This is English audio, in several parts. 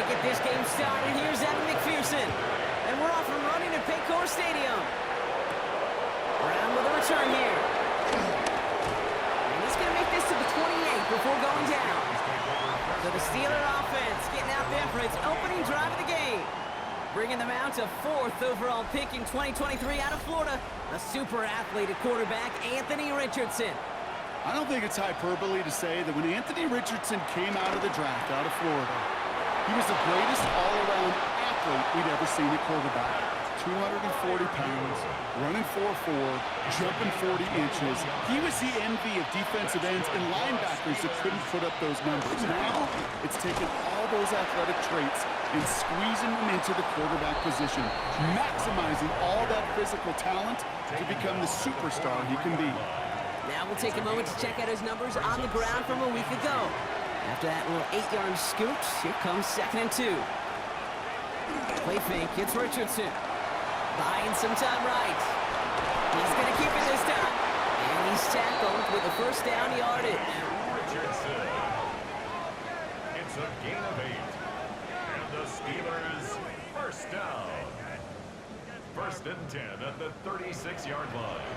to get this game started. Here's Evan McPherson. And we're off and running at Paycor Stadium. Brown with a return here. And he's going to make this to the 28 before going down. So the Steeler offense getting out there for its opening drive of the game. Bringing them out to 4th overall pick in 2023 out of Florida, the super athlete at quarterback, Anthony Richardson. I don't think it's hyperbole to say that when Anthony Richardson came out of the draft out of Florida, he was the greatest all-around athlete we'd ever seen at quarterback. 240 pounds, running 4.4, jumping 40 inches. He was the envy of defensive ends and linebackers that couldn't put up those numbers. Now, it's taken all those athletic traits and squeezing them into the quarterback position, maximizing all that physical talent to become the superstar he can be. Now we'll take a moment to check out his numbers on the ground from a week ago. After that little 8-yard scoot, here comes 2nd and 2. Play fake, it's Richardson. Buying some time right. He's going to keep it this time. And he's tackled with a first down yardage. Richardson. It's a gain of 8. And the Steelers first down. 1st and 10 at the 36-yard line.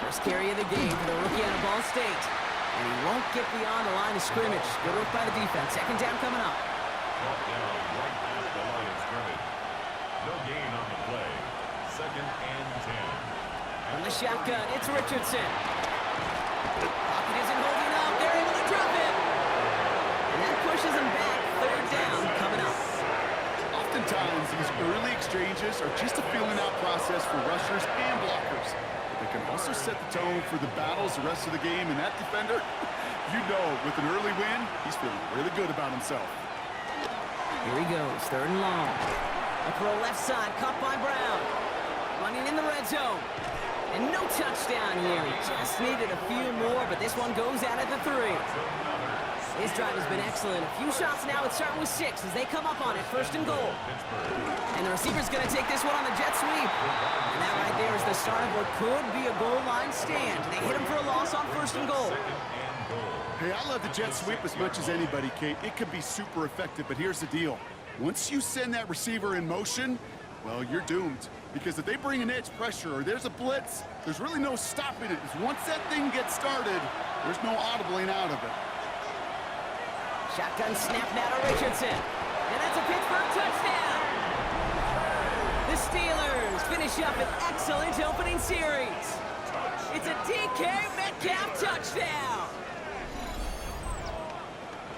First carry of the game for the rookie out of Ball State. And he won't get beyond the line of scrimmage. Good work by the defense. 2nd down coming up. Brought down right at the line of scrimmage. No gain on the play. 2nd and 10. From the shotgun, it's Richardson. Pocket isn't holding up. They're able to drop it. And that pushes him back. 3rd down coming up. Oftentimes, these early exchanges are just a feeling-out process for rushers and blockers. They can also set the tone for the battles the rest of the game, and that defender, you know, with an early win, he's feeling really good about himself. Here he goes, 3rd and long. A throw left side, caught by Brown. Running in the red zone. And no touchdown here. He just needed a few more, but this one goes out at the 3. His drive has been excellent. A few shots now. It's starting with 6 as they come up on it. 1st and goal. And the receiver's going to take this one on the jet sweep. And that right there is the start of what could be a goal line stand. They hit him for a loss on 1st and goal. Hey, I love the jet sweep as much as anybody, Kate. It can be super effective, but here's the deal. Once you send that receiver in motion, well, you're doomed. Because if they bring an edge pressure or there's a blitz, there's really no stopping it. Once that thing gets started, there's no audibling out of it. Shotgun snap now to Richardson. And that's a Pittsburgh touchdown. The Steelers finish up an excellent opening series. It's a DK Metcalf touchdown.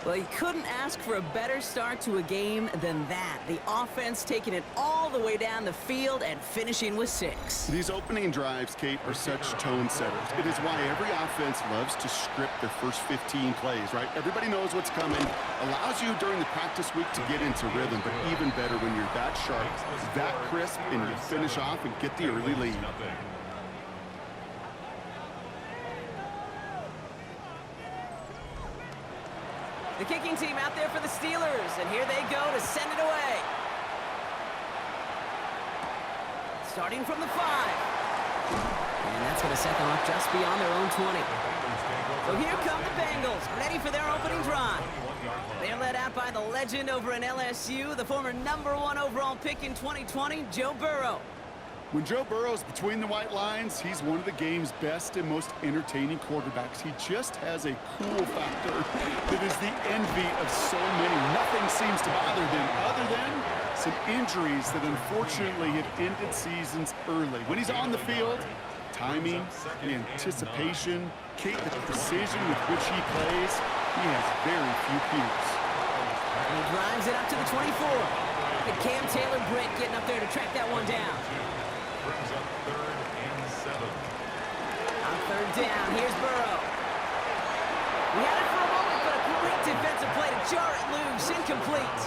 Well, you couldn't ask for a better start to a game than that. The offense taking it all the way down the field and finishing with 6. These opening drives, Kate, are such tone setters. It is why every offense loves to script their first 15 plays, right? Everybody knows what's coming. Allows you during the practice week to get into rhythm, but even better when you're that sharp, that crisp, and you finish off and get the early lead. The kicking team out there for the Steelers, and here they go to send it away. Starting from the 5. And that's going to set them up just beyond their own 20. So here come the Bengals, ready for their opening drive. They're led out by the legend over in LSU, the former #1 overall pick in 2020, Joe Burrow. When Joe Burrow's between the white lines, he's one of the game's best and most entertaining quarterbacks. He just has a cool factor that is the envy of so many. Nothing seems to bother him other than some injuries that unfortunately have ended seasons early. When he's on the field, timing, the anticipation, Kate, the precision with which he plays, he has very few peers. And he drives it up to the 24. And Cam Taylor-Britt getting up there to track that one down. Brings up 3rd and 7. On 3rd down, here's Burrow. We had it for a moment, but a great defensive play to jar it loose. Incomplete.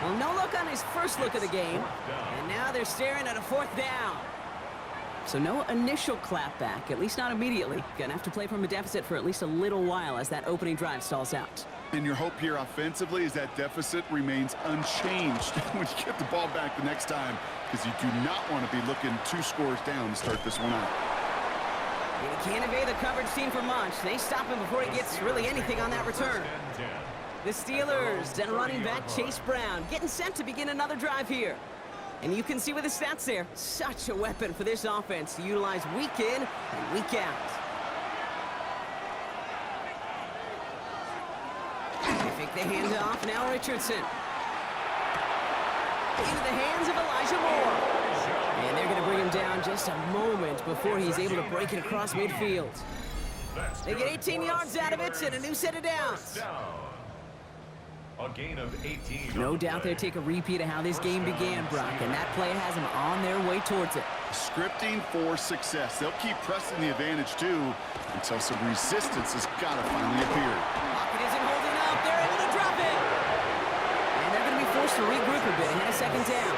Well, no look on his first look of the game. And now they're staring at a 4th down. So no initial clapback, at least not immediately. Gonna have to play from a deficit for at least a little while as that opening drive stalls out. And your hope here offensively is that deficit remains unchanged when you get the ball back the next time, because you do not want to be looking 2 scores down to start this one out. And he can't evade the coverage team for much. They stop him before he gets really anything on that return. The Steelers and running back Chase Brown getting set to begin another drive here. And you can see with the stats there, such a weapon for this offense to utilize week in and week out. They fake the handoff, now Richardson. Into the hands of Elijah Moore. And they're going to bring him down just a moment before he's able to break it across midfield. They get 18 yards out of it and a new set of downs. A gain of 18. No doubt they'll take a repeat of how this game began, Brock, and that play has them on their way towards it. Scripting for success. They'll keep pressing the advantage, too, until some resistance has got to finally appear. Pocket isn't holding up. They're able to drop it. And they're going to be forced to regroup a bit and hit a second down.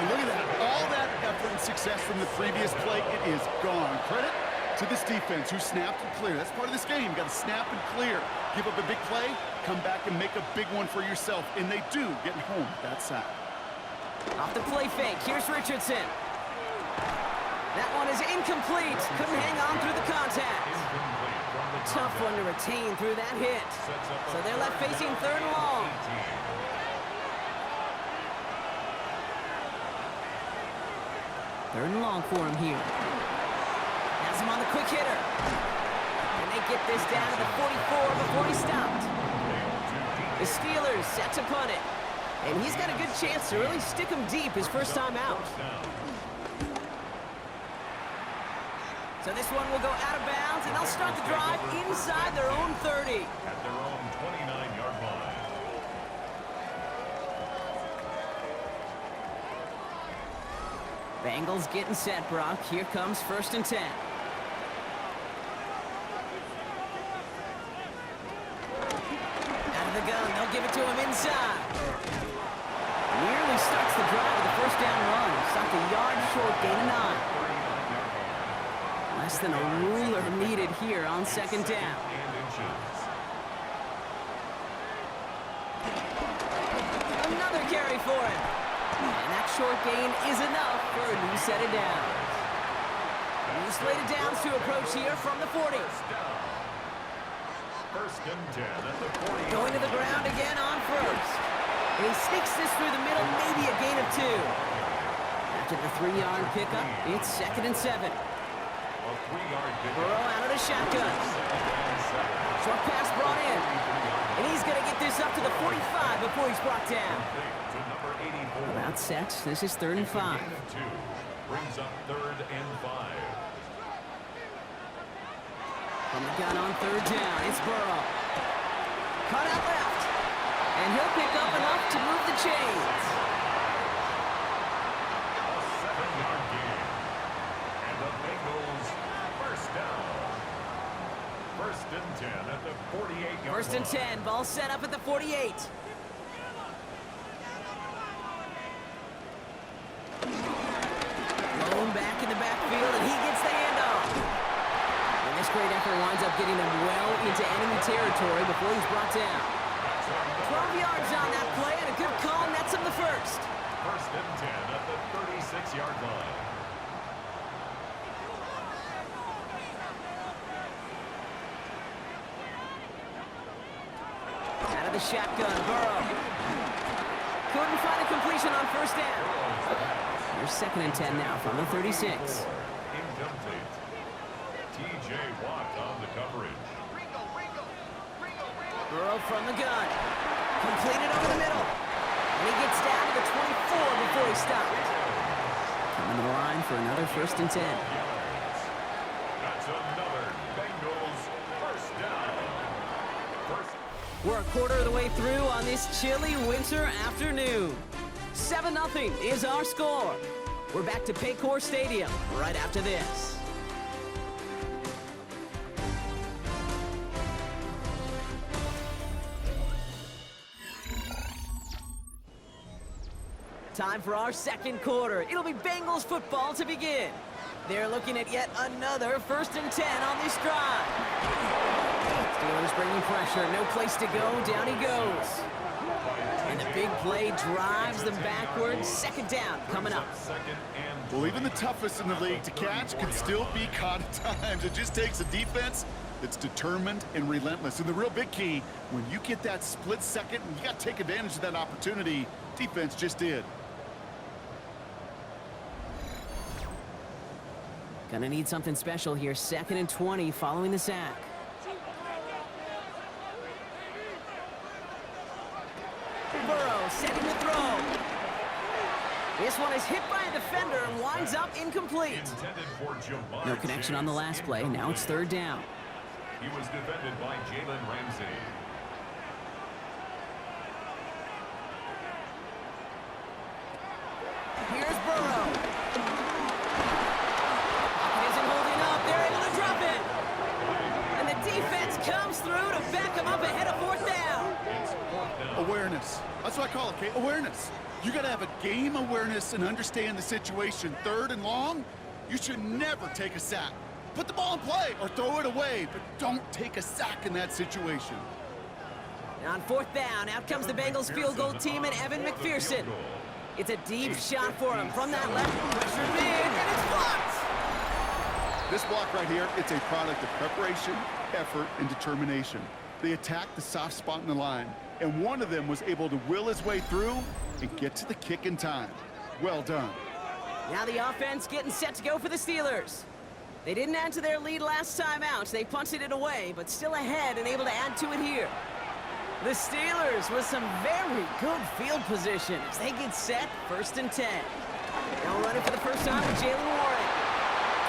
And look at that. All that effort and success from the previous play, it is gone. Credit to this defense who snapped and cleared. That's part of this game. You got to snap and clear. Give up a big play, come back and make a big one for yourself. And they do, getting home with that sack. Off the play fake, here's Richardson. That one is incomplete. Couldn't hang on through the contact. Tough one to retain through that hit. So they're left facing third and long. Third and long for him here. Has him on the quick hitter. And they get this down to the 44 before he stopped. The Steelers set to punt it. And he's got a good chance to really stick him deep his first time out. So this one will go out of bounds, and they'll start the drive inside their own 30. At their own 29-yard line. Bengals getting set, Brock. Here comes 1st and 10. Out of the gun, they'll give it to him inside. Nearly starts the drive with a first down run. Stopped a yard short, gain of 9. Less than a ruler needed here on 2nd down. Another carry for him. And that short gain is enough for a new set of downs. New slated downs to approach here from the 40. 1st and 10 at the 40. Going to the ground again on 1st. And he sneaks this through the middle, maybe a gain of 2. After the 3-yard pickup, it's 2nd and 7. Burrow out of the shotgun. Short pass brought in. And he's going to get this up to the 45 before he's brought down. About set. This is 3rd and 5. Brings up 3rd and 5. From the gun on 3rd down, it's Burrow. Cut out left. And he'll pick up enough to move the chains. A 7-yard gain. And the Bengals first down. 1st and 10 at the 48-yard 1st and 10. Ball set up at the 48. Blown back in the backfield, and he gets the handoff. And this great effort winds up getting him well into enemy territory before he's brought down. 12 yards on that play, and a good call nets him the first. 1st and 10 at the 36-yard line. Out of the shotgun, Burrow. Couldn't find a completion on 1st down. Here's 2nd and 10 now from the 36. Incomplete. T.J. Watt on the coverage. Burrow from the gun. Completed over the middle. And he gets down to the 24 before he stopped. Coming to the line for another 1st and 10. That's another Bengals first down. We're a quarter of the way through on this chilly winter afternoon. 7-0 is our score. We're back to Paycor Stadium right after this. Time for our 2nd quarter. It'll be Bengals football to begin. They're looking at yet another 1st and 10 on this drive. Steelers bringing pressure. No place to go. Down he goes. And the big play drives them backwards. Second down coming up. Well, even the toughest in the league to catch can still be caught at times. It just takes a defense that's determined and relentless. And the real big key, when you get that split second, you got to take advantage of that opportunity. Defense just did. Gonna need something special here. 2nd and 20 following the sack. Burrow setting the throw. This one is hit by a defender and winds up incomplete. No connection on the last play. Now it's 3rd down. He was defended by Jalen Ramsey. Here's Burrow. Pocket isn't holding up. They're able to drop it. And the defense comes through to back him up ahead of 4th down. Awareness. That's what I call it, okay? Awareness. You got to have a game awareness and understand the situation. 3rd and long, you should never take a sack. Put the ball in play or throw it away, but don't take a sack in that situation. On 4th down, out comes the Bengals field goal team and Evan McPherson. It's a deep shot for him from that left. Pressured in, and it's blocked. This block right here, it's a product of preparation, effort, and determination. They attacked the soft spot in the line, and one of them was able to will his way through and get to the kick in time. Well done. Now the offense getting set to go for the Steelers. They didn't add to their lead last time out. They punted it away, but still ahead and able to add to it here. The Steelers with some very good field position as they get set, 1st and 10. Now running for the first time with Jalen Warren.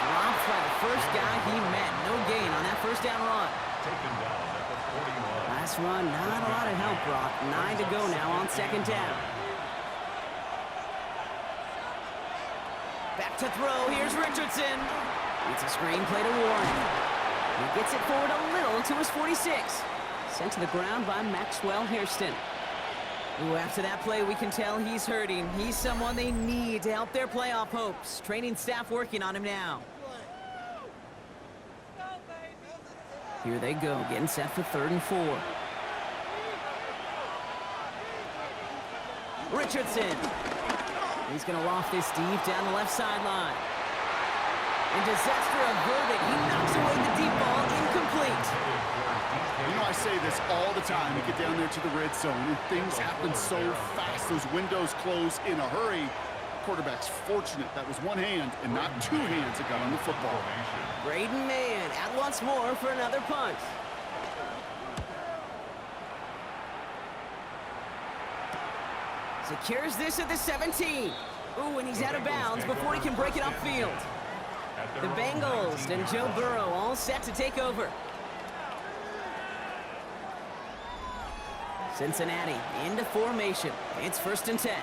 Dropped by the first guy he met. No gain on that 1st down run. Taken down at the 41. Last run, not a lot of help, Brock. 9 to go now on 2nd down. Back to throw. Here's Richardson. It's a screen play to Warren. He gets it forward a little to his 46. Sent to the ground by Maxwell Hairston. Ooh, after that play, we can tell he's hurting. He's someone they need to help their playoff hopes. Training staff working on him now. Here they go, getting set for 3rd and 4. Richardson. He's going to loft this deep down the left sideline. And disaster averted. He knocks away the deep ball, incomplete. You know, I say this all the time. You get down there to the red zone, and things happen so fast. Those windows close in a hurry. Quarterback's fortunate that was one hand and not 2 hands that got on the football. Braden Mann out once more for another punt. Secures this at the 17. Ooh, and he's out of bounds before he can break it upfield. The Bengals and Joe Burrow all set to take over. Cincinnati into formation. It's 1st and 10.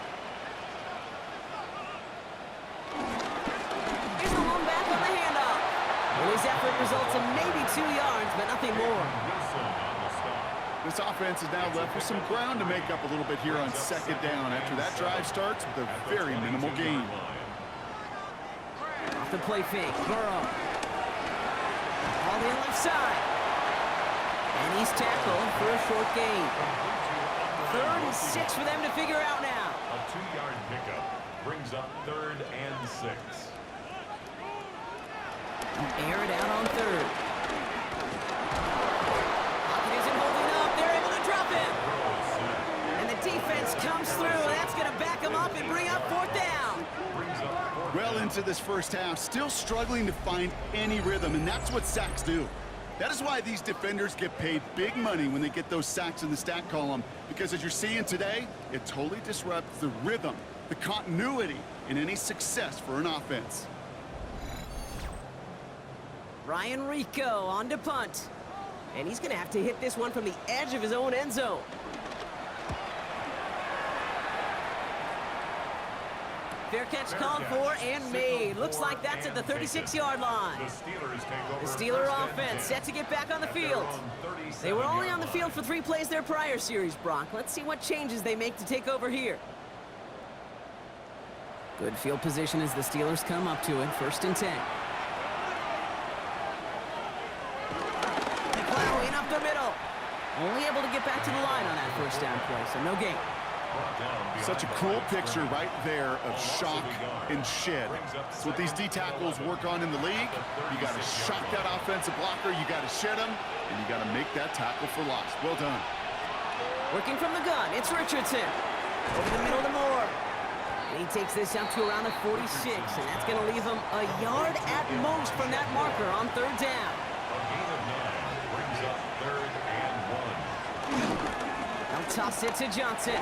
Here's the one back on the handoff. And his effort results in maybe 2 yards, but nothing more. This offense is now left with some ground to make up a little bit here on 2nd down after that drive starts with a very minimal gain. Off the play fake, Burrow. All the left side. And he's tackled for a short gain. 3rd and 6 for them to figure out now. A 2-yard pickup brings up 3rd and 6. Air it out on 3rd. Pocket isn't holding up. They're able to drop it. And the defense comes through. That's going to back them up and bring up 4th down. Well into this first half, still struggling to find any rhythm, and that's what sacks do. That is why these defenders get paid big money when they get those sacks in the stat column, because as you're seeing today, it totally disrupts the rhythm, the continuity, and any success for an offense. Ryan Rico on to punt. And he's going to have to hit this one from the edge of his own end zone. Fair catch called for and made. Looks like that's at the 36-yard line. The Steeler offense set to get back on the field. They were only on the field for 3 plays their prior series, Brock. Let's see what changes they make to take over here. Good field position as the Steelers come up to it. 1st and 10. Plowing up the middle. Only able to get back to the line on that 1st down play, so no gain. Such a cool picture right there of shock and shed. That's what these D tackles work on in the league. You got to shock that offensive blocker, you got to shed him, and you got to make that tackle for loss. Well done. Working from the gun, it's Richardson. Over the middle to Moore. And he takes this out to around the 46, and that's going to leave him a yard at most from that marker on third down. A gain of 9 brings up 3rd and 1. They'll toss it to Johnson.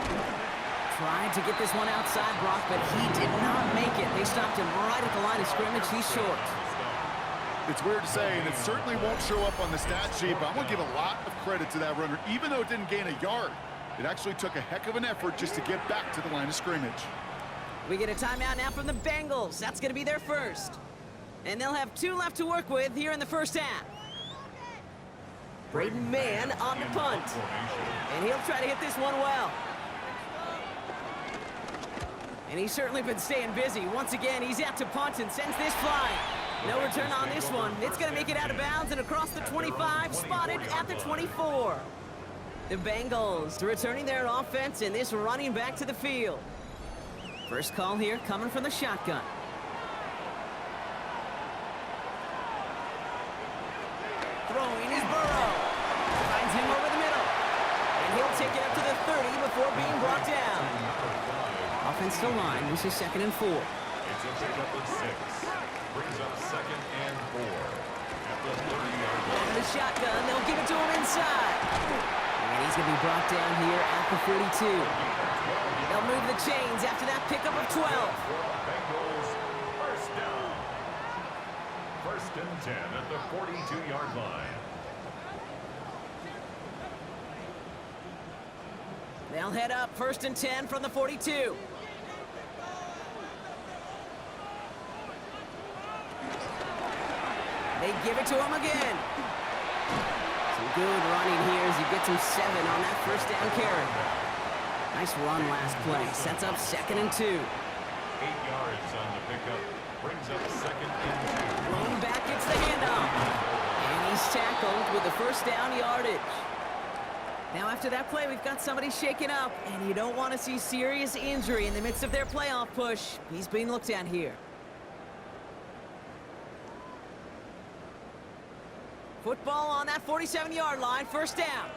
Tried to get this one outside, Brock, but he did not make it. They stopped him right at the line of scrimmage. He's short. It's weird to say, and it certainly won't show up on the stat sheet, but I want to give a lot of credit to that runner. Even though it didn't gain a yard, it actually took a heck of an effort just to get back to the line of scrimmage. We get a timeout now from the Bengals. That's going to be their first. And they'll have 2 left to work with here in the first half. Braden Mann on the punt. And he'll try to hit this one well. And he's certainly been staying busy. Once again, he's out to punt and sends this flying. No return on this one. It's going to make it out of bounds and across the 25, spotted at the 24. The Bengals returning their offense and this running back to the field. First call here coming from the shotgun. Throwing is Burrow. Finds him over the middle. And he'll take it up to the 30 before being brought down. Offense still line. This is 2nd and 4. It's a pickup of 6. Brings up 2nd and 4. At the 30-yard line. The shotgun. They'll give it to him inside. And he's going to be brought down here at the 42. They'll move the chains after that pickup of 12. Bengals first down. 1st and 10 at the 42-yard line. They'll head up 1st and 10 from the 42. They give it to him again. Some good running here as he gets him 7 on that first down carry. Nice run last play. Sets up 2nd and 2. 8 yards on the pickup. Brings up 2nd and 2. Rolling back gets the handoff. And he's tackled with the first down yardage. Now after that play, we've got somebody shaken up. And you don't want to see serious injury in the midst of their playoff push. He's being looked at here. Football on that 47-yard line, first down.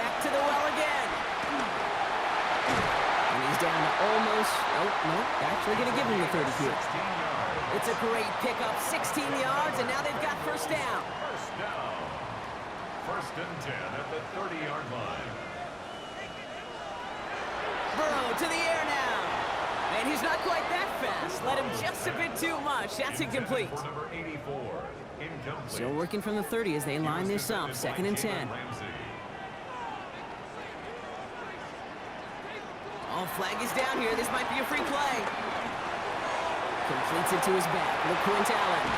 Back to the well again. And he's down to almost, nope, actually going to give him the 30 here. It's a great pickup, 16 yards, and now they've got first down. First down. 1st and 10 at the 30-yard line. Burrow to the air now. And he's not quite that fast. Let him just a bit too much. That's incomplete. For number 84, incomplete. Still working from the 30 as they line this up. 2nd and 10. Oh, flag is down here. This might be a free play. Completes it to his back. LeQuint Allen.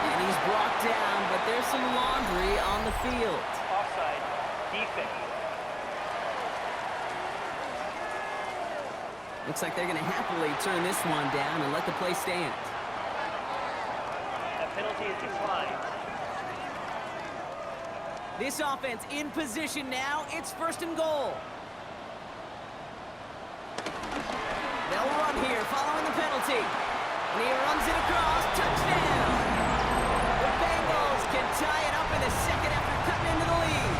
And he's brought down, but there's some laundry on the field. Offside. Defense. Looks like they're going to happily turn this one down and let the play stand. That penalty is declined. This offense in position now. It's 1st and goal. They'll run here following the penalty. And he runs it across. Touchdown! The Bengals can tie it up in the 2nd after cutting into the lead.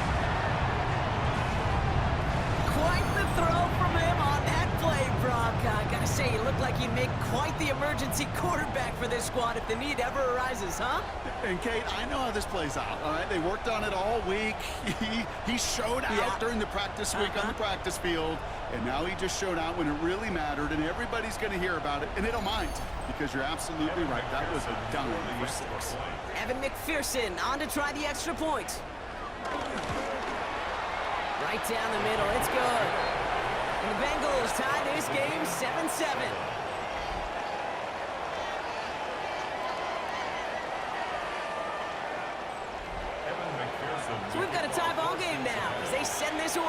Quite the throw from him on that play, Brock. I gotta say, he looked like he'd make quite the emergency quarterback for this squad if the need ever arises, huh? And Kate, I know how this plays out, all right? They worked on it all week. He showed out during the practice week on the practice field, and now he just showed out when it really mattered, and everybody's going to hear about it, and they don't mind, because you're absolutely right. That was a dime for 6. Evan McPherson on to try the extra point. Right down the middle. It's good. And the Bengals tie this game 7-7. So we've got a tie ball game now as they send this away.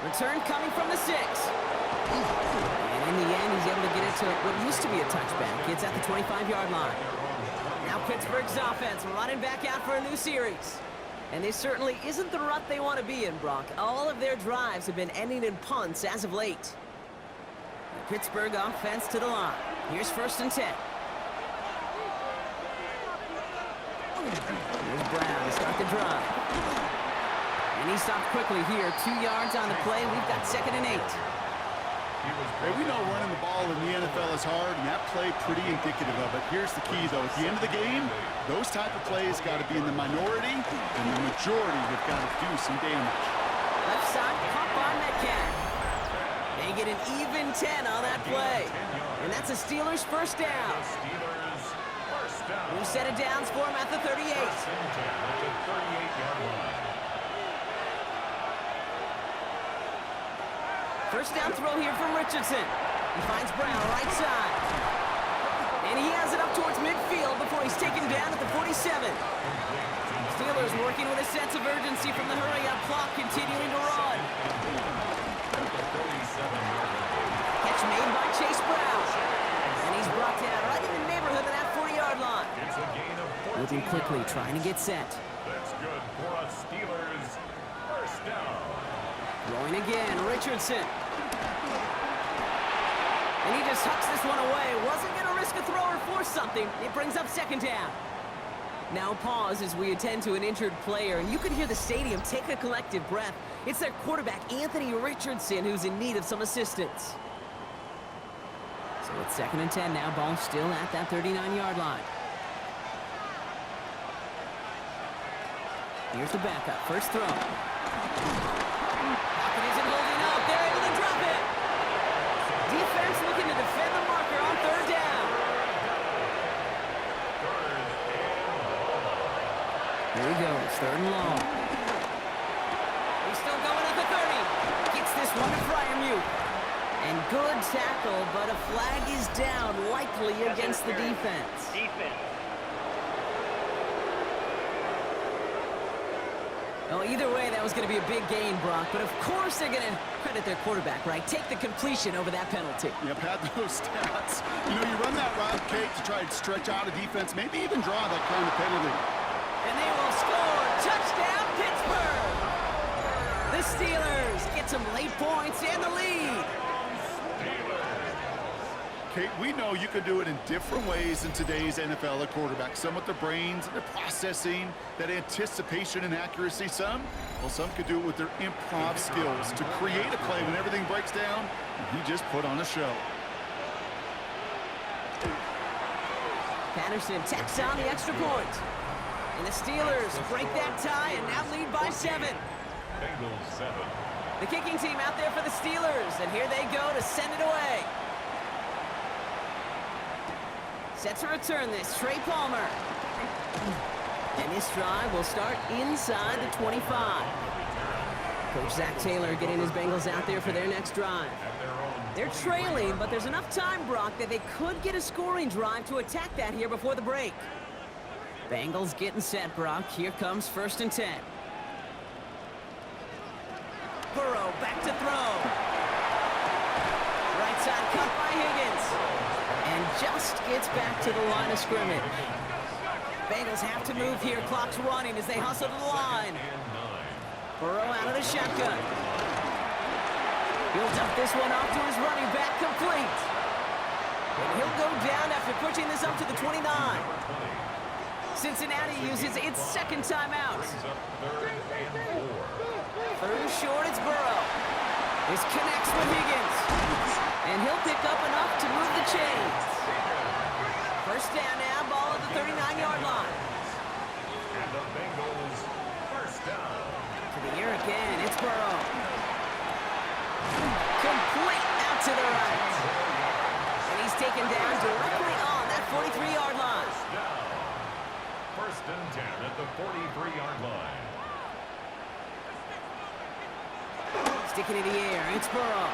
Return coming from the 6. And in the end, he's able to get it to what used to be a touchback. It's at the 25-yard line. Now Pittsburgh's offense running back out for a new series. And this certainly isn't the rut they want to be in, Brock. All of their drives have been ending in punts as of late. The Pittsburgh offense to the line. Here's 1st and 10. Here's Brown to start the drive. And he stopped quickly here. 2 yards on the play. We've got 2nd and 8. Hey, we know running the ball in the NFL is hard, and that play pretty indicative of it. Here's the key, though. At the end of the game, those type of plays got to be in the minority, and the majority have got to do some damage. Left side, caught by Metcalf. They get an even 10 on that play. And that's a Steelers first down. New set of downs for him at the 38. First down throw here from Richardson. He finds Brown right side. And he has it up towards midfield before he's taken down at the 47. Steelers working with a sense of urgency from the hurry-up clock, continuing to run. Catch made by Chase Brown. And he's brought down right in the neighborhood of that 40-yard line. Moving quickly, trying to get set. That's good for a Steelers first down. Throwing again, Richardson. And he just hucks this one away. Wasn't going to risk a throw or force something. It brings up 2nd down. Now pause as we attend to an injured player, and you can hear the stadium take a collective breath. It's their quarterback, Anthony Richardson, who's in need of some assistance. So it's 2nd and 10 now. Ball still at that 39-yard line. Here's the backup. First throw. Pocket isn't holding up. They're able to drop it. Defense looking to defend the marker on 3rd down. Here he goes. 3rd and long. He's still going at the 30. Gets this one to Fryermuth. And good tackle, but a flag is down, likely against the defense. Well, either way, that was going to be a big gain, Brock. But of course they're going to credit their quarterback, right? Take the completion over that penalty. Yep, had those stats. You know, you run that route, Kate, to try and stretch out a defense, maybe even draw that kind of penalty. And they will score. Touchdown, Pittsburgh! The Steelers get some late points and the lead. Kate, we know you can do it in different ways in today's NFL at quarterback. Some with their brains, their processing, that anticipation and accuracy. Some could do it with their improv skills to create a play when everything breaks down. And he just put on a show. Patterson tacks on the extra point. And the Steelers break that tie and now lead by 7. Bengals 7. The kicking team out there for the Steelers. And here they go to send it away. Set to return this, Trey Palmer. And this drive will start inside the 25. Coach Zach Taylor getting his Bengals out there for their next drive. They're trailing, but there's enough time, Brock, that they could get a scoring drive to attack that here before the break. Bengals getting set, Brock. Here comes 1st and 10. Burrow back to throw. Right side cut by Higgins. And just gets back to the line of scrimmage. Bengals have to move here. Clock's running as they hustle to the line. Burrow out of the shotgun. He'll dump this one off to his running back, complete. And he'll go down after pushing this up to the 29. Cincinnati uses its 2nd timeout. 3rd and short, it's Burrow. This connects with Higgins. And he'll pick up enough to move the chains. First down now, ball at the 39-yard line. And the Bengals first down. To the air again, it's Burrow. Complete out to the right. And he's taken down directly on that 43-yard line. First and 10 at the 43-yard line. Sticking in the air, it's Burrow.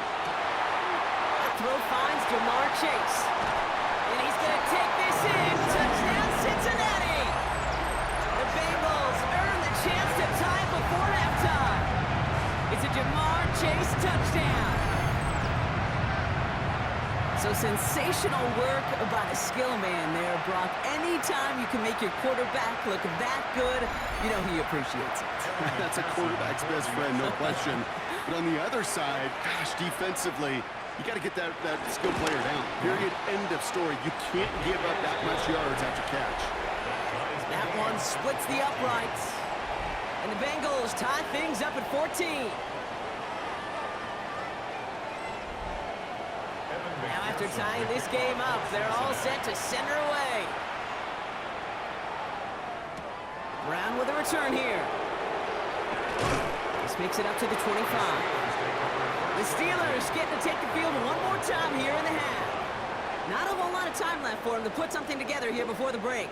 That throw finds Jamar Chase. And he's going to take this in. Touchdown, Cincinnati! The Bengals earn the chance to tie before halftime. It's a Jamar Chase touchdown. So sensational work by the skill man there, Brock. Anytime you can make your quarterback look that good, you know he appreciates it. That's a quarterback's best friend, no question. But on the other side, gosh, defensively, you got to get that skill player down. Period. End of story. You can't give up that much yards after catch. That one splits the uprights. And the Bengals tie things up at 14. Now after tying this game up, they're all set to send her away. Brown with a return here. This makes it up to the 25. The Steelers getting to take the field one more time here in the half. Not a whole lot of time left for them to put something together here before the break.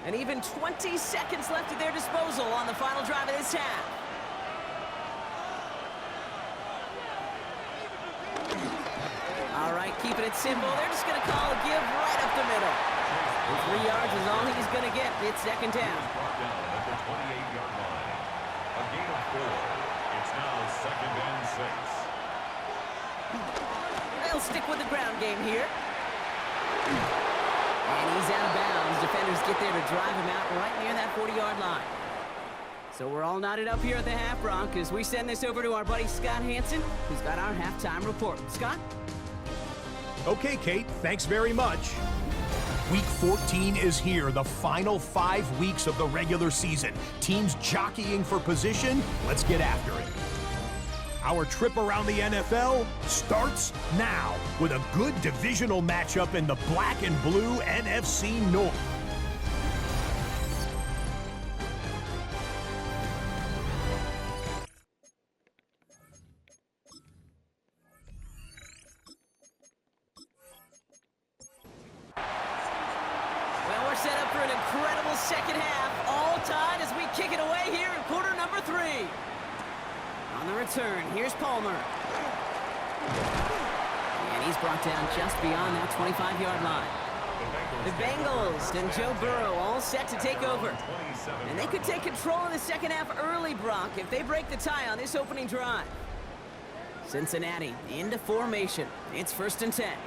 And even 20 seconds left at their disposal on the final drive of this half. All right, keeping it simple. They're just going to call a give right up the middle. And 3 yards is all he's going to get. It's second down. Brought down at the 28-yard line. A gain of 4. It's now second and 6. They'll stick with the ground game here. And he's out of bounds. Defenders get there to drive him out right near that 40-yard line. So we're all knotted up here at the half, Bronc, as we send this over to our buddy Scott Hansen, who's got our halftime report. Scott? Okay, Kate, thanks very much. Week 14 is here, the final 5 weeks of the regular season. Teams jockeying for position. Let's get after it. Our trip around the NFL starts now with a good divisional matchup in the black and blue NFC North. Well, we're set up for an incredible second half. All tied as we kick it away here in quarter number 3. On the return, here's Palmer. And he's brought down just beyond that 25-yard line. The Bengals and Joe Burrow all set to take over. And they could take control of the second half early, Brock, if they break the tie on this opening drive. Cincinnati into formation. It's 1st and 10.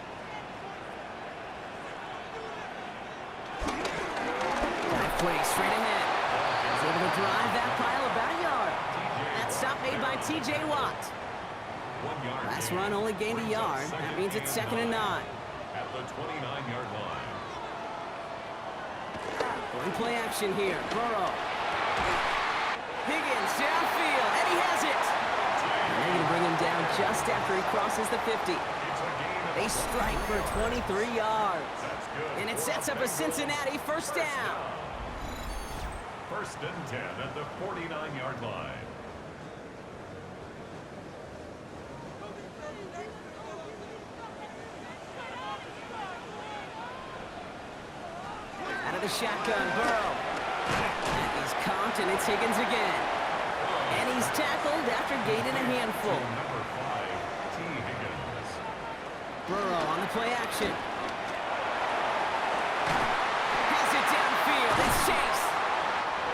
Dive play straight ahead. He's able to drive that pile about a yard. That stop made by T.J. Watt. Last run only gained a yard. That means it's 2nd and 9. At the 29-yard line. Going play action here. Burrow. Higgins downfield, and he has it. And they're going to bring him down just after he crosses the 50. They strike for 23 yards. And it sets up a Cincinnati 1st down. 1st and 10 at the 49-yard line. Out of the shotgun, Burrow. And he's caught, and it's Higgins again. And he's tackled after gaining a handful. Number 5, T. Higgins. Burrow on the play action. Has it downfield. It's Chase.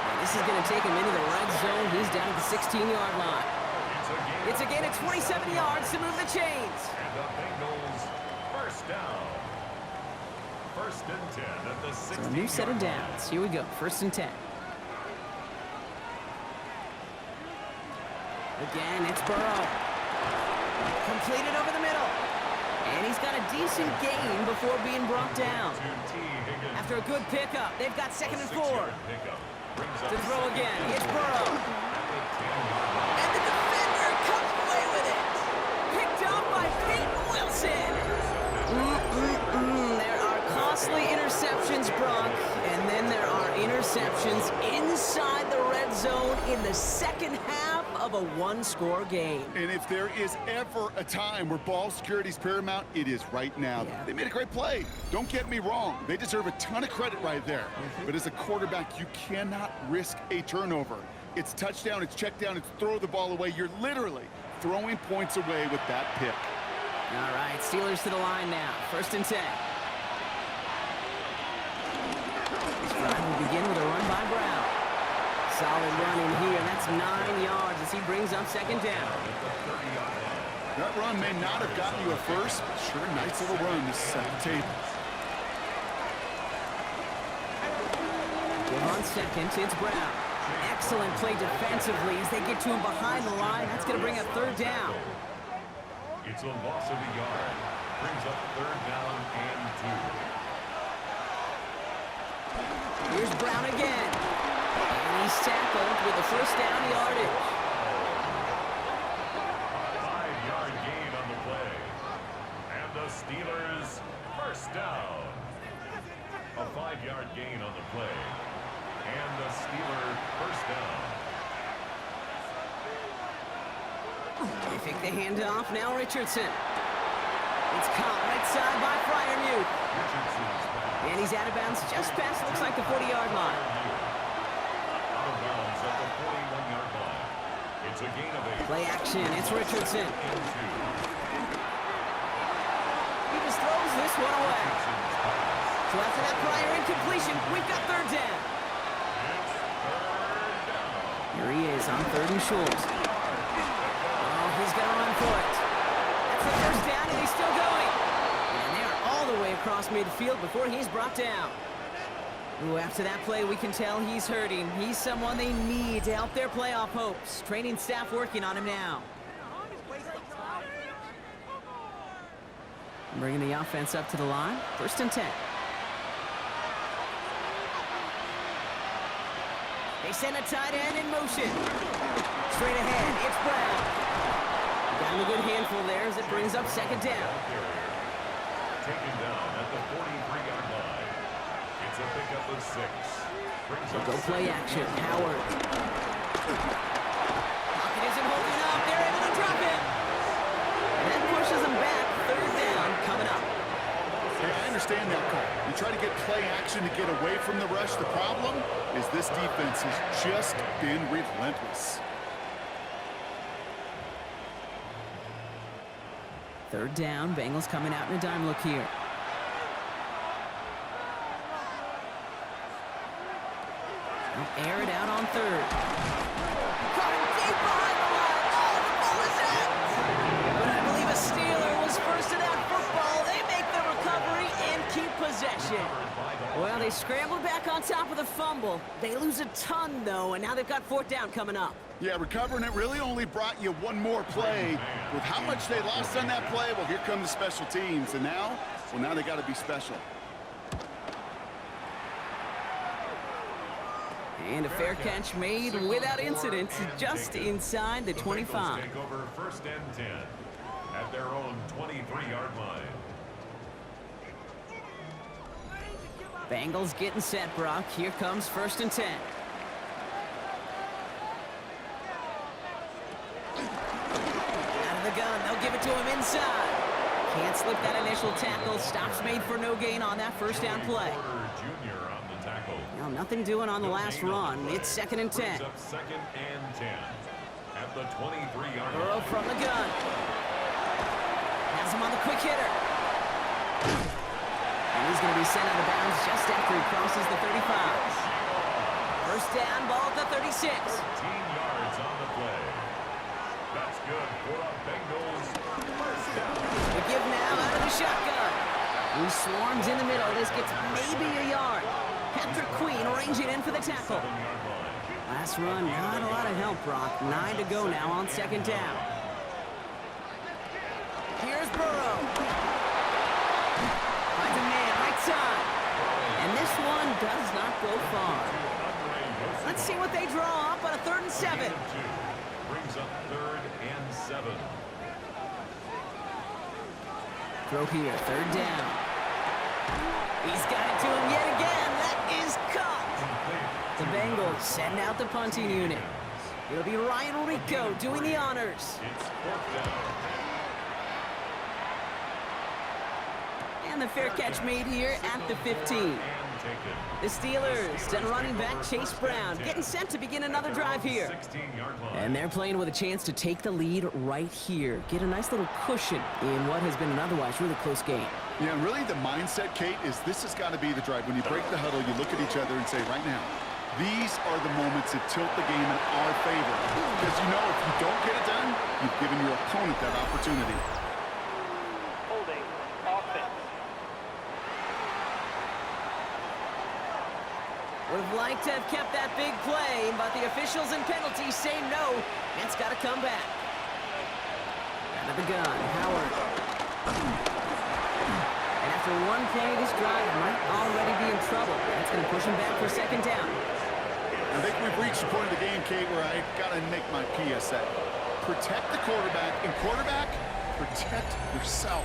And this is going to take him into the red zone. He's down at the 16-yard line. It's a gain of 27 yards to move the chains. And the Bengals 1st down. 1st and 10 at the 16-yard So a new set of downs. Here we go. 1st and 10. Again, it's Burrow. Completed over the middle. And he's got a decent gain before being brought down. After a good pickup, they've got 2nd and 4. To throw again, it's Burrow. And the defender comes away with it. Picked up by Peyton Wilson. There are costly interceptions, Brock. And then there are interceptions inside the red zone in the second half of a one-score game. And if there is ever a time where ball security is paramount, it is right now. Yeah. They made a great play. Don't get me wrong. They deserve a ton of credit right there. But as a quarterback, you cannot risk a turnover. It's touchdown, it's check down, it's throw the ball away. You're literally throwing points away with that pick. All right, Steelers to the line now. 1st and 10. This drive will begin with a run by Brown. Solid run in here. That's 9 yards as he brings up second down. That run may not have gotten you a first, but sure nice little run to set the table. Give on second, it's Brown. Excellent play defensively as they get to him behind the line. That's going to bring up third down. It's a loss of a yard. Brings up third down and 2. Here's Brown again. And he's tackled with a first down yardage. 5-yard gain on the play. And the Steelers first down. A 5-yard gain on the play. And the Steelers first down. They fake the handoff. Now Richardson. It's caught right side by Fryermuth. Richardson's back. And he's out of bounds just past, looks like the 40-yard line. Out of bounds at the 41-yard line. It's a gain of 8. Play action. It's Richardson. And 2. He just throws this one away. Richardson's pass. So after that prior incompletion, we've got third down. It's third down. Here he is on third and short. Oh, he's going to run for it. That's the first down, and he's still going. And they're all the way across midfield before he's brought down. Ooh, after that play, we can tell he's hurting. He's someone they need to help their playoff hopes. Training staff working on him now. Bringing the offense up to the line. First and 10. They send a tight end in motion. Straight ahead, it's Brown. Got him a good handful there as it brings up second down. Taken down at the 43-yard line. It's a pickup of 6. Brings up Go play action. Howard. Pocket isn't holding up. They're able to drop it. And that pushes them back. Third down coming up. Hey, I understand that call. You try to get play action to get away from the rush. The problem is this defense has just been relentless. Third down. Bengals coming out in a dime look here. They'll air it out on third. Caught him deep behind the line. Oh, the ball is out. But I believe a Steeler was first in that football. They make the recovery and keep possession. Well, they scrambled back on top of the fumble. They lose a ton, though, and now they've got fourth down coming up. Yeah, recovering it really only brought you one more play. With how much they lost on that play, well, here come the special teams. And now, well, now they got to be special. And a fair catch made without incident, just inside the 25. Take over first and 10 at their own 23-yard line. Bengals getting set, Brock. Here comes first and 10. Out of the gun. They'll give it to him inside. Can't slip that initial tackle. Stops made for no gain on that first down play. Junior on the tackle. Now, nothing doing on the last run. It's second and 10. Brings up second and 10 at the 23-yard Burrow line. from the gun. Has him on the quick hitter. And he's going to be sent out of bounds just after he crosses the 35. First down, ball at the 36. 13 yards on the play. That's good for the Bengals. First down. The give now out of the shotgun. He swarms in the middle. This gets maybe a yard. Patrick Queen arranging in for the tackle. 7-yard line. Last run, not a lot of help, Brock. 9 to go now on second down. Here's Burrow. Finds a man right side. And this one does not go far. Let's see what they draw up on a 3rd and 7. Brings up 3rd and 7. Throw here, 3rd down. He's got it to him yet again. That is caught. The Bengals send out the punting unit. It'll be Ryan Rico doing the honors. It's 4th down. And the fair catch made here at the 15. The Steelers and running back Chase Brown getting set to begin another drive here. 16-yard line. And they're playing with a chance to take the lead right here. Get a nice little cushion in what has been an otherwise really close game. Yeah, and really the mindset, Kate, is this has got to be the drive. When you break the huddle, you look at each other and say, right now, These are the moments that tilt the game in our favor. Because you know if you don't get it done, you've given your opponent that opportunity. Holding offense. Would have liked to have kept that big play, but the officials and penalties say no. It's got to come back. Out of the gun, Howard. And after one play, this drive might already be in trouble. That's going to push him back for second down. I think we've reached the point of the game, Kate, where I got to make my PSA. Protect the quarterback, and quarterback, protect yourself.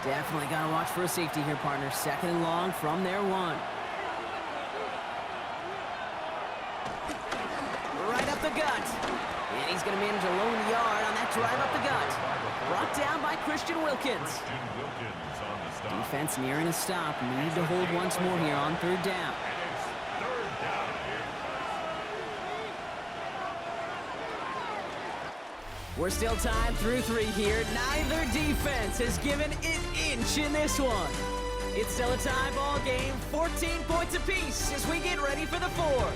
Definitely got to watch for a safety here, partner. Second and long from their one. Right up the gut. And he's going to manage a lone yard on that drive up the gut. Brought down by Christian Wilkins. Defense nearing a stop. Need to hold once more here on third down. We're still tied through 3 here. Neither defense has given an inch in this one. It's still a tie ball game, 14 points apiece as we get ready for the 4th.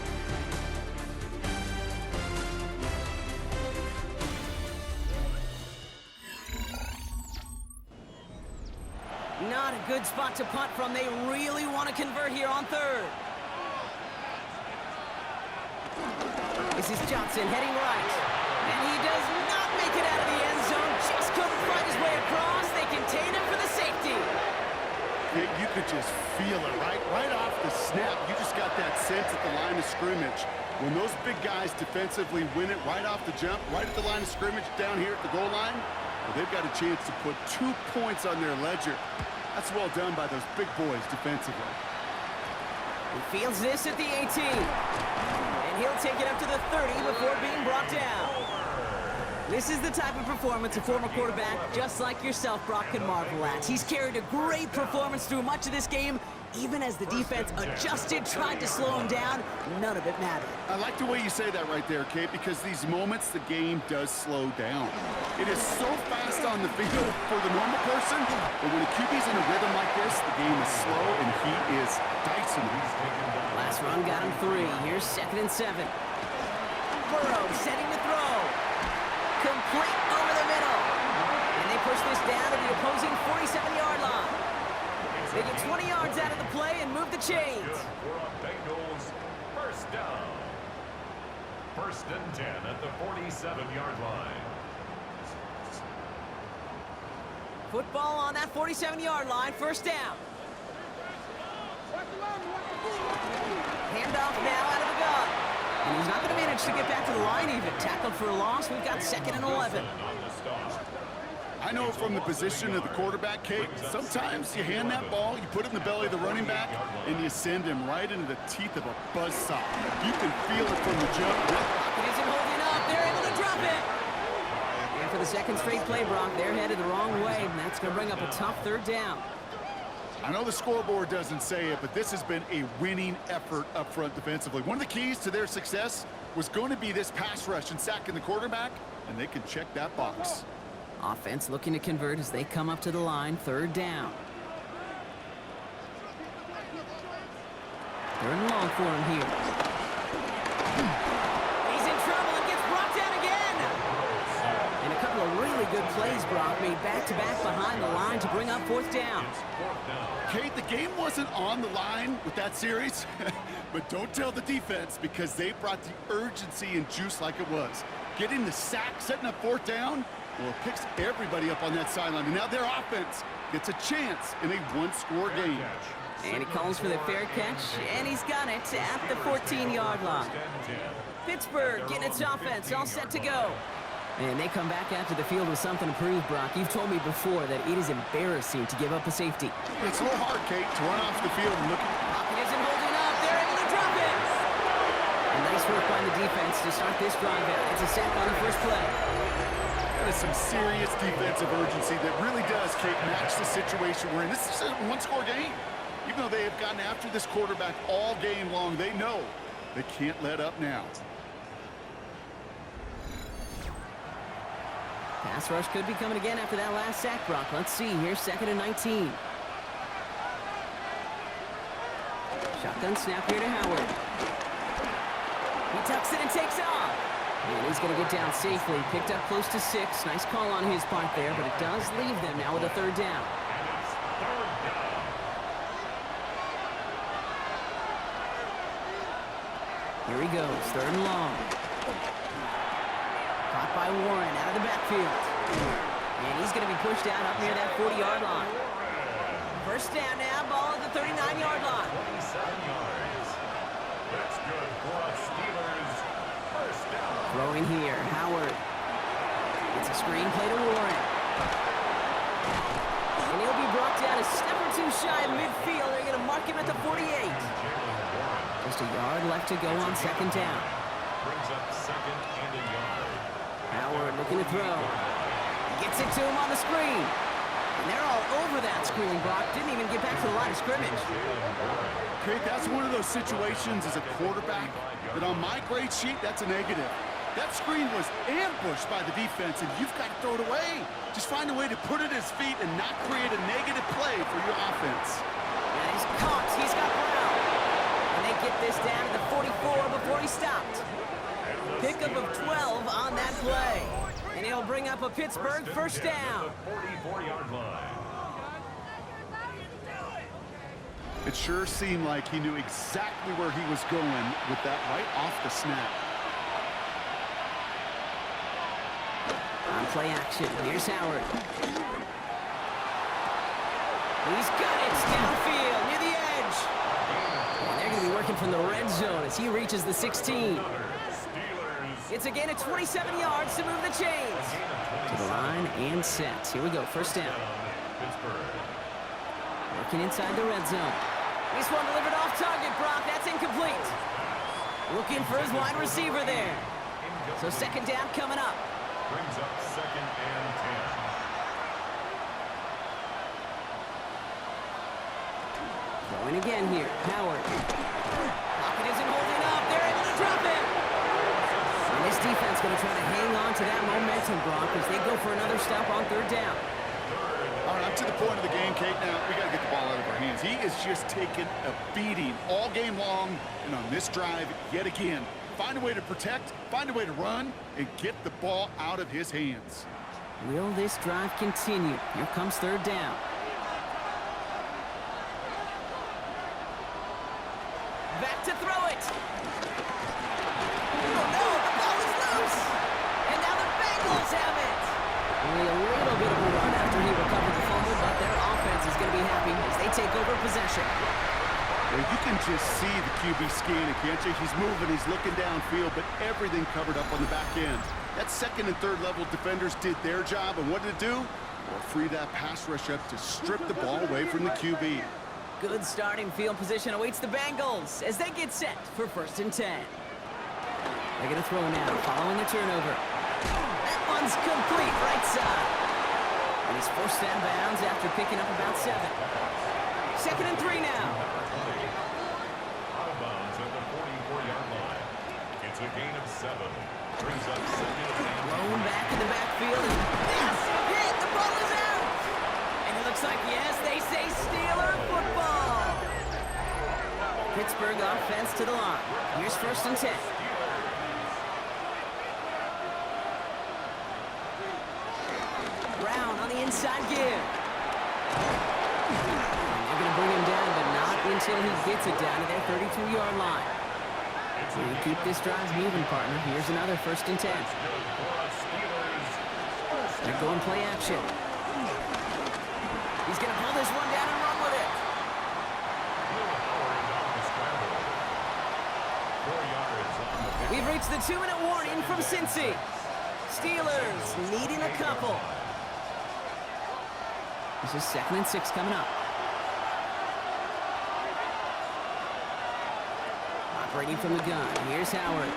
Not a good spot to punt from. They really want to convert here on third. This is Johnson heading right. And he does not make it out of the end zone. Just couldn't find his way across. They contain him for the safety. You could just feel it, right? Right off the snap, you just got that sense at the line of scrimmage. When those big guys defensively win it right off the jump, right at the line of scrimmage down here at the goal line, well, they've got a chance to put 2 points on their ledger. That's well done by those big boys defensively. He fields this at the 18. And he'll take it up to the 30 before being brought down. This is the type of performance a former quarterback just like yourself, Brock, can marvel at. He's carried a great performance through much of this game, even as the defense adjusted, tried to slow him down. None of it mattered. I like the way you say that right there, Kate, because these moments the game does slow down. It is so fast on the field for the normal person, but when a QB's in a rhythm like this, the game is slow and he is dicing it. Last run got him 3. Here's 2nd and 7. Burrow setting to throw. Complete over the middle. And they push this down to the opposing 47-yard line. They get 20 yards out of the play and move the chains. For a Bengals first down. 1st and 10 at the 47-yard line. Football on that 47-yard line, 1st down. Handoff now out of the gun. And he's not going to manage to get back to the line even. Tackled for a loss. We've got 2nd and 11. I know from the position of the quarterback, Kate, sometimes you hand that ball, you put it in the belly of the running back, and you send him right into the teeth of a buzzsaw. You can feel it from the jump. It isn't holding up. They're able to drop it. And for the 2nd straight play, Brock, they're headed the wrong way, and that's going to bring up a tough 3rd down. I know the scoreboard doesn't say it, but this has been a winning effort up front defensively. One of the keys to their success was going to be this pass rush and sacking the quarterback, and they can check that box. Offense looking to convert as they come up to the line, 3rd down. 3rd and long for him here. He's in trouble and gets brought down again. And a couple of really good plays, Brock, made back-to-back behind the line to bring up 4th down. Kate, the game wasn't on the line with that series, but don't tell the defense because they brought the urgency and juice like it was. Getting the sack, setting up 4th down, well, it picks everybody up on that sideline. And now their offense gets a chance in a 1-score game. And he calls for the fair catch, and he's got it at the 14-yard line. Pittsburgh getting its offense all set to go. And they come back after the field with something to prove, Brock. You've told me before that it is embarrassing to give up a safety. It's a little hard, Kate, to run off the field and look. It isn't holding up. They're able to drop it. And nice work by the defense to start this drive out. It's a sack on the 1st play. That is some serious defensive urgency that really does, Kate, match the situation we're in. This is a 1-score game. Even though they have gotten after this quarterback all game long, they know they can't let up now. Pass rush could be coming again after that last sack, Brock. Let's see here, 2nd and 19. Shotgun snap here to Howard. He tucks it and takes off. And he's going to get down safely. Picked up close to 6. Nice call on his part there, but it does leave them now with a 3rd down. Here he goes, 3rd and long. Caught by Warren out of the backfield. And he's going to be pushed out up near that 40-yard line. 1st down now, ball at the 39-yard line. 27 yards. That's good for a Steelers 1st down. Throwing here, Howard. It's a screen play to Warren. And he'll be brought down a step or 2 shy of midfield. They're going to mark him at the 48. Just a yard left to go on 2nd down. Brings up 2nd and a yard. Howard looking to throw. Gets it to him on the screen. And they're all over that screen, Brock. Didn't even get back to the line of scrimmage. Craig, that's one of those situations as a quarterback that on my grade sheet, that's a negative. That screen was ambushed by the defense, and you've got to throw it away. Just find a way to put it at his feet and not create a negative play for your offense. And he's caught. He's got Brown. And they get this down to the 44 before he stopped. Pickup of 12 on that play. And he'll bring up a Pittsburgh 1st down. 44-yard line. It sure seemed like he knew exactly where he was going with that right off the snap. On play action, here's Howard. He's got it downfield near the edge. And they're going to be working from the red zone as he reaches the 16. It's a gain of 27 yards to move the chains. To the line and set. Here we go, 1st down. Working inside the red zone. This one delivered off target, Brock. That's incomplete. Looking for his wide receiver there. So 2nd down coming up. Brings up 2nd and 10. Throwing again here, Howard. Pocket isn't holding up. They're able to drop it. And this defense going to try to hang on to that momentum, Brock, as they go for another stop on 3rd down. All right, up to the point of the game, Kate. Now, we got to get the ball out of our hands. He is just taking a beating all game long, and on this drive, yet again. Find a way to protect, find a way to run, and get the ball out of his hands. Will this drive continue? Here comes 3rd down. Back to throw it. Oh, no, the ball is loose. And now the Bengals have it. Only a little bit of a run after he recovered the fumble, but their offense is going to be happy as they take over possession. Well, you can just see the QB scanning, can't you? He's moving, he's looking downfield, but everything covered up on the back end. That 2nd and 3rd level defenders did their job, and what did it do? Well, free that pass rush up to strip the ball away from the QB. Good starting field position awaits the Bengals as they get set for 1st and 10. They're going to throw now, following the turnover. That one's complete, right side. And he's forced out of bounds after picking up about 7. 2nd and 3 now. Out of bounds at the 44-yard line. It's a gain of 7. Brings up 2nd and 10. Thrown back in the backfield. And yes, hit. The ball is out. And it looks like, yes, they say Steeler football. Pittsburgh offense to the line. Here's 1st and 10. Brown on the inside give. They're going to bring him down, but not until he gets it down to their 32-yard line. So you keep this drive moving, partner. Here's another 1st and 10. They're going play action. He's going to pull this one down and run with it. We've reached the 2-minute warning from Cincy. Steelers needing a couple. This is 2nd and 6 coming up. Operating from the gun. Here's Howard.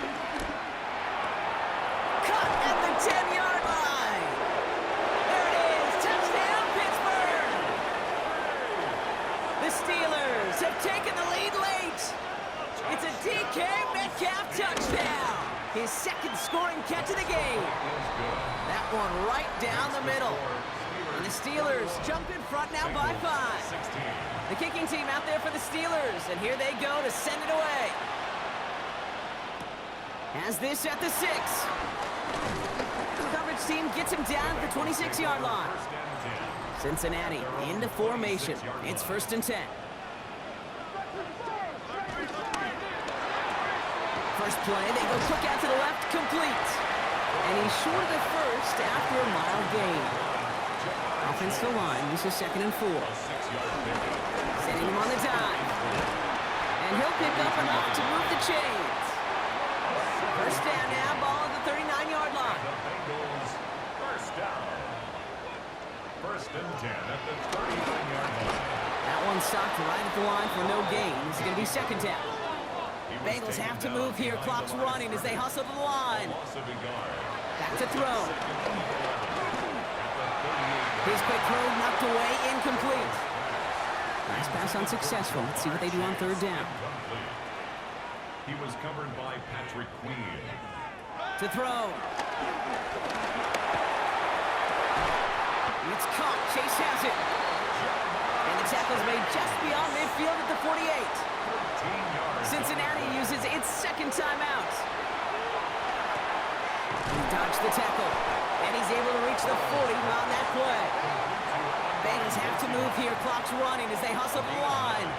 Cut at the 10-yard line. There it is. Touchdown, Pittsburgh. The Steelers have taken the lead late. It's a DK Metcalf touchdown. His 2nd scoring catch of the game. That going right down the middle. And the Steelers jump in front now by 5. The kicking team out there for the Steelers, and here they go to send it away. Has this at the 6. The coverage team gets him down at the 26-yard line. Cincinnati into formation. It's 1st and 10. First play, they go quick out to the left, complete. And he's short of the first after a mild gain. Offensive line, this is 2nd and 4. Sending him on the dive. And he'll pick up enough to move the chains. First down now, ball at the 39-yard line. Bengals first down. 1st and 10 at the 39-yard line. That one stopped right at the line for no gain. This is going to be 2nd down. Bengals have to move here. Clock's running as they hustle to the line. Back to throw. His quick throw knocked away, incomplete. Nice pass unsuccessful. Let's see what they do on 3rd down. He was covered by Patrick Queen. To throw. It's caught. Chase has it. And the tackle's made just beyond midfield at the 48. Cincinnati uses its 2nd timeout. He dodged the tackle, and he's able to reach the 40 on that play. Bengals have to move here. Clock's running as they hustle the line.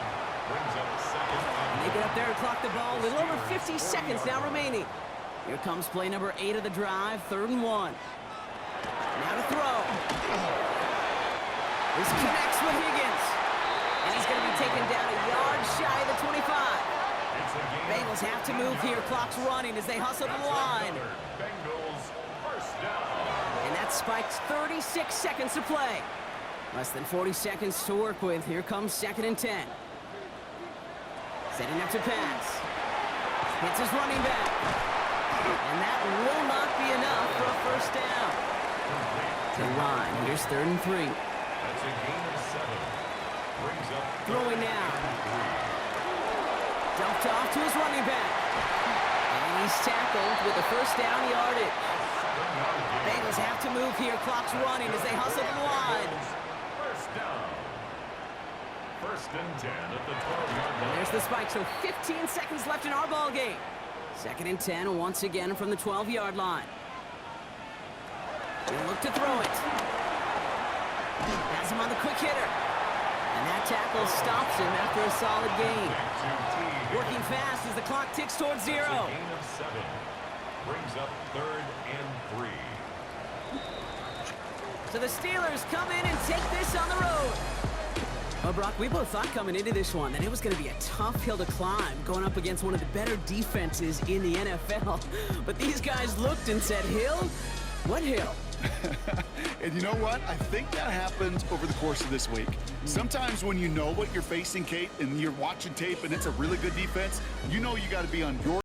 And they get up there and clock the ball. A little over 50 seconds now remaining. Here comes play number 8 of the drive, 3rd and 1. Now to throw. This connects with Higgins. And he's going to be taken down a yard shy of the 25. Bengals have to move here. Clock's running as they hustle the line. Bengals first down. And that spikes 36 seconds to play. Less than 40 seconds to work with. Here comes 2nd and 10. Setting up to pass. Hits his running back. And that will not be enough for a 1st down. To the line. Here's 3rd and 3. That's a gain of 7. Brings up throwing now. Dumped off to his running back. And he's tackled with the 1st down yardage. Bengals have to move here. Clock's running as they hustle to the line. First down. 1st and 10 at the 12-yard line. There's the spike, so 15 seconds left in our ball game. 2nd and 10 once again from the 12-yard line. He'll look to throw it. Has him on the quick hitter. And that tackle stops him after a solid gain. Working fast as the clock ticks towards 0. Gain of 7. Brings up 3rd and 3. So the Steelers come in and take this on the road. Well, Brock, we both thought coming into this one that it was going to be a tough hill to climb, going up against one of the better defenses in the NFL. But these guys looked and said, hill? What hill? And you know what? I think that happened over the course of this week. Sometimes when you know what you're facing, Kate, and you're watching tape and it's a really good defense, you know you got to be on your